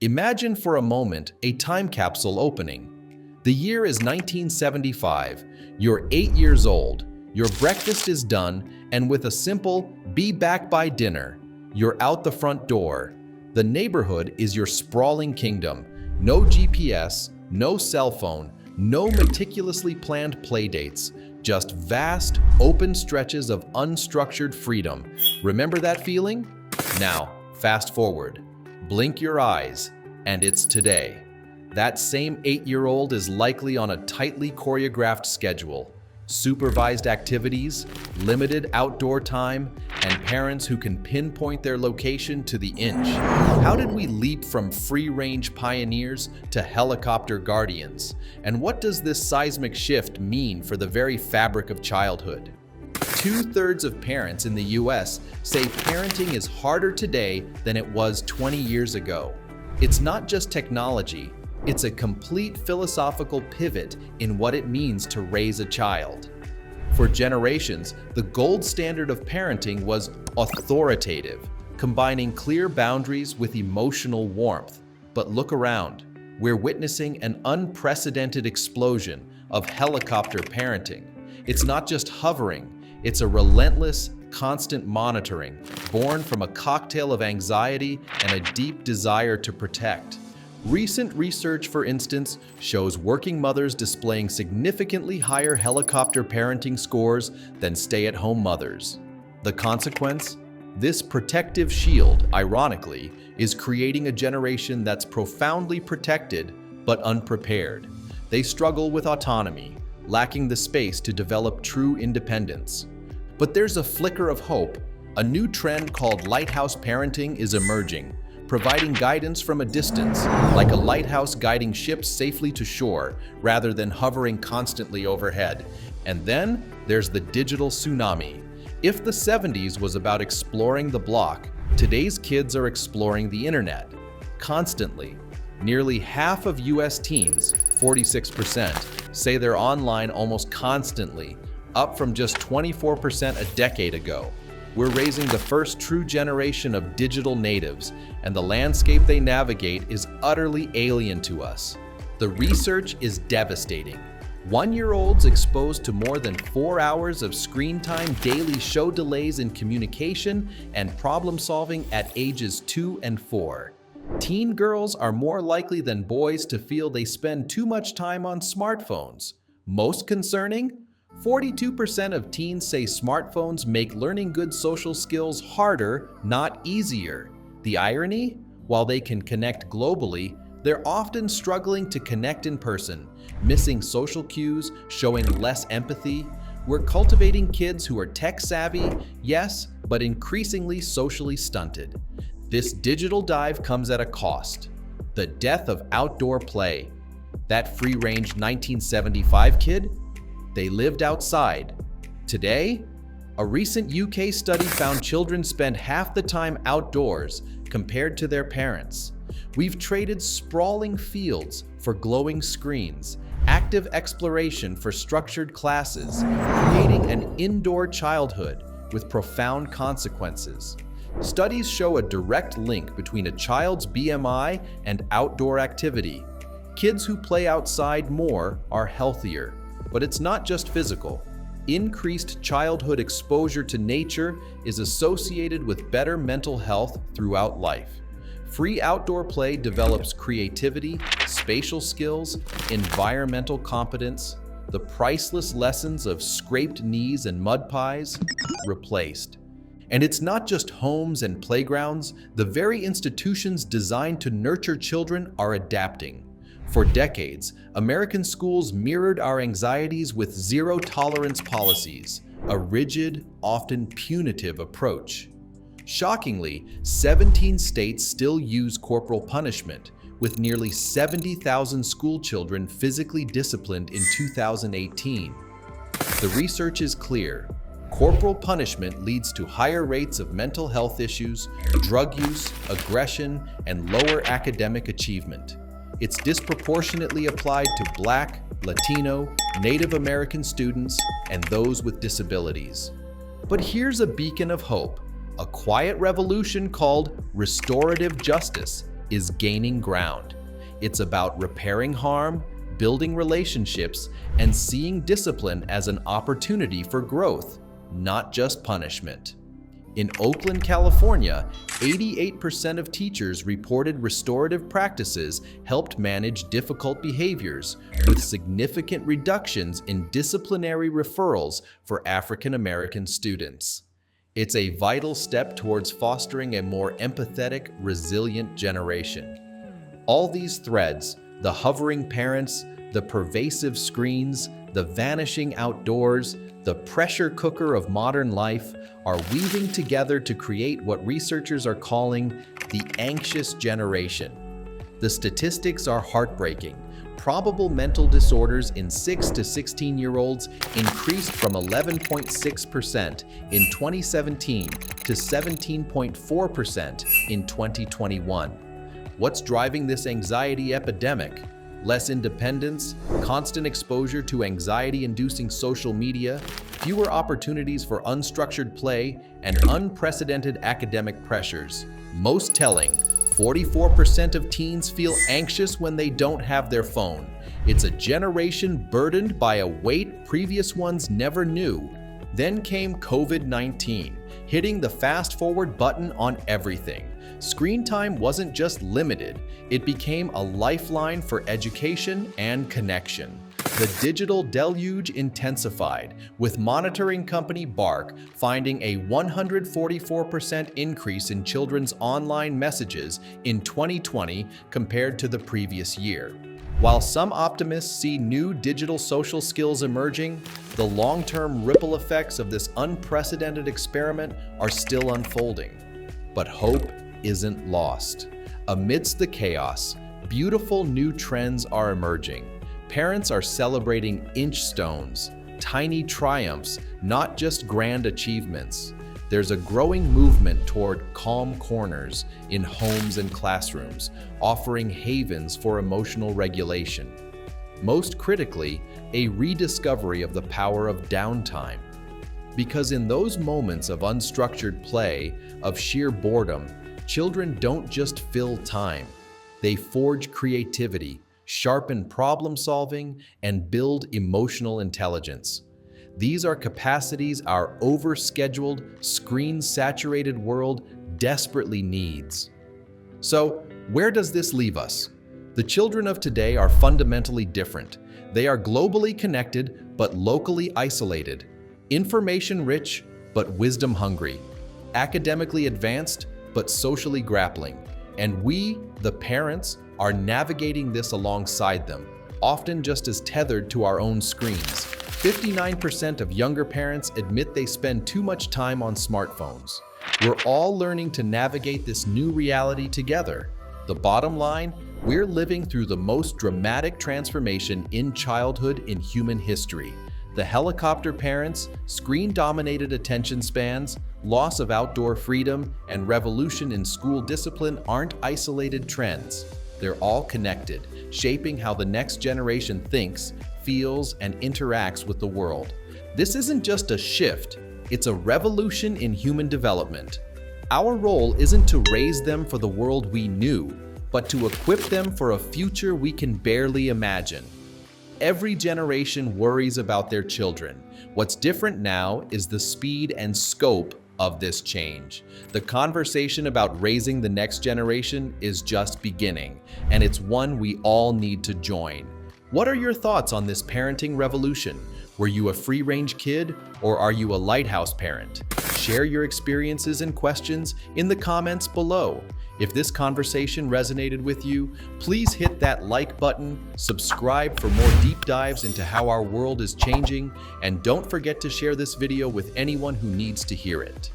Imagine for a moment a time capsule opening. The year is 1975. You're 8 years old. Your breakfast is done, and with a simple "be back by dinner," you're out the front door. The neighborhood is your sprawling kingdom. No GPS, no cell phone, no meticulously planned playdates. Just vast, open stretches of unstructured freedom. Remember that feeling? Now, fast forward. Blink your eyes, and it's today. That same 8-year-old is likely on a tightly choreographed schedule. Supervised activities, limited outdoor time, and parents who can pinpoint their location to the inch. How did we leap from free-range pioneers to helicopter guardians? And what does this seismic shift mean for the very fabric of childhood? 2/3 of parents in the US say parenting is harder today than it was 20 years ago. It's not just technology. It's a complete philosophical pivot in what it means to raise a child. For generations, the gold standard of parenting was authoritative, combining clear boundaries with emotional warmth. But look around. We're witnessing an unprecedented explosion of helicopter parenting. It's not just hovering, it's a relentless, constant monitoring, born from a cocktail of anxiety and a deep desire to protect. Recent research, for instance, shows working mothers displaying significantly higher helicopter parenting scores than stay-at-home mothers. The consequence? This protective shield, ironically, is creating a generation that's profoundly protected but unprepared. They struggle with autonomy, lacking the space to develop true independence. But there's a flicker of hope. A new trend called lighthouse parenting is emerging, providing guidance from a distance, like a lighthouse guiding ships safely to shore rather than hovering constantly overhead. And then there's the digital tsunami. If the 70s was about exploring the block, today's kids are exploring the internet constantly. Nearly half of US teens, 46%, say they're online almost constantly, up from just 24% a decade ago. We're raising the first true generation of digital natives, and the landscape they navigate is utterly alien to us. The research is devastating. 1-year-olds exposed to more than 4 hours of screen time daily show delays in communication and problem solving at ages 2 and 4. Teen girls are more likely than boys to feel they spend too much time on smartphones. Most concerning? 42% of teens say smartphones make learning good social skills harder, not easier. The irony? While they can connect globally, they're often struggling to connect in person, missing social cues, showing less empathy. We're cultivating kids who are tech-savvy, yes, but increasingly socially stunted. This digital dive comes at a cost. The death of outdoor play. That free-range 1975 kid? They lived outside. Today, a recent UK study found children spend half the time outdoors compared to their parents. We've traded sprawling fields for glowing screens, active exploration for structured classes, creating an indoor childhood with profound consequences. Studies show a direct link between a child's BMI and outdoor activity. Kids who play outside more are healthier. But it's not just physical. Increased childhood exposure to nature is associated with better mental health throughout life. Free outdoor play develops creativity, spatial skills, environmental competence. The priceless lessons of scraped knees and mud pies replaced. And it's not just homes and playgrounds. The very institutions designed to nurture children are adapting. For decades, American schools mirrored our anxieties with zero-tolerance policies, a rigid, often punitive approach. Shockingly, 17 states still use corporal punishment, with nearly 70,000 school children physically disciplined in 2018. The research is clear. Corporal punishment leads to higher rates of mental health issues, drug use, aggression, and lower academic achievement. It's disproportionately applied to Black, Latino, Native American students, and those with disabilities. But here's a beacon of hope, a quiet revolution called restorative justice is gaining ground. It's about repairing harm, building relationships, and seeing discipline as an opportunity for growth, not just punishment. In Oakland, California, 88% of teachers reported restorative practices helped manage difficult behaviors, with significant reductions in disciplinary referrals for African American students. It's a vital step towards fostering a more empathetic, resilient generation. All these threads, the hovering parents, the pervasive screens, the vanishing outdoors, the pressure cooker of modern life, are weaving together to create what researchers are calling the anxious generation. The statistics are heartbreaking. Probable mental disorders in 6 to 16-year-olds increased from 11.6% in 2017 to 17.4% in 2021. What's driving this anxiety epidemic? Less independence, constant exposure to anxiety-inducing social media, fewer opportunities for unstructured play, and unprecedented academic pressures. Most telling, 44% of teens feel anxious when they don't have their phone. It's a generation burdened by a weight previous ones never knew. Then came COVID-19, hitting the fast-forward button on everything. Screen time wasn't just limited, it became a lifeline for education and connection. The digital deluge intensified, with monitoring company Bark finding a 144% increase in children's online messages in 2020 compared to the previous year. While some optimists see new digital social skills emerging, the long-term ripple effects of this unprecedented experiment are still unfolding. But hope isn't lost. Amidst the chaos, beautiful new trends are emerging. Parents are celebrating inch stones, tiny triumphs, not just grand achievements. There's a growing movement toward calm corners in homes and classrooms, offering havens for emotional regulation. Most critically, a rediscovery of the power of downtime. Because in those moments of unstructured play, of sheer boredom, children don't just fill time. They forge creativity, sharpen problem solving, and build emotional intelligence. These are capacities our overscheduled, screen-saturated world desperately needs. So, where does this leave us? The children of today are fundamentally different. They are globally connected but locally isolated, information-rich but wisdom-hungry, academically advanced but socially grappling. And we, the parents, are navigating this alongside them, often just as tethered to our own screens. 59% of younger parents admit they spend too much time on smartphones. We're all learning to navigate this new reality together. The bottom line, we're living through the most dramatic transformation in childhood in human history. The helicopter parents, screen-dominated attention spans, loss of outdoor freedom, and revolution in school discipline aren't isolated trends. They're all connected, shaping how the next generation thinks, feels, and interacts with the world. This isn't just a shift, it's a revolution in human development. Our role isn't to raise them for the world we knew, but to equip them for a future we can barely imagine. Every generation worries about their children. What's different now is the speed and scope of this change. The conversation about raising the next generation is just beginning, and it's one we all need to join. What are your thoughts on this parenting revolution? Were you a free-range kid, or are you a lighthouse parent? Share your experiences and questions in the comments below. If this conversation resonated with you, please hit that like button, subscribe for more deep dives into how our world is changing, and don't forget to share this video with anyone who needs to hear it.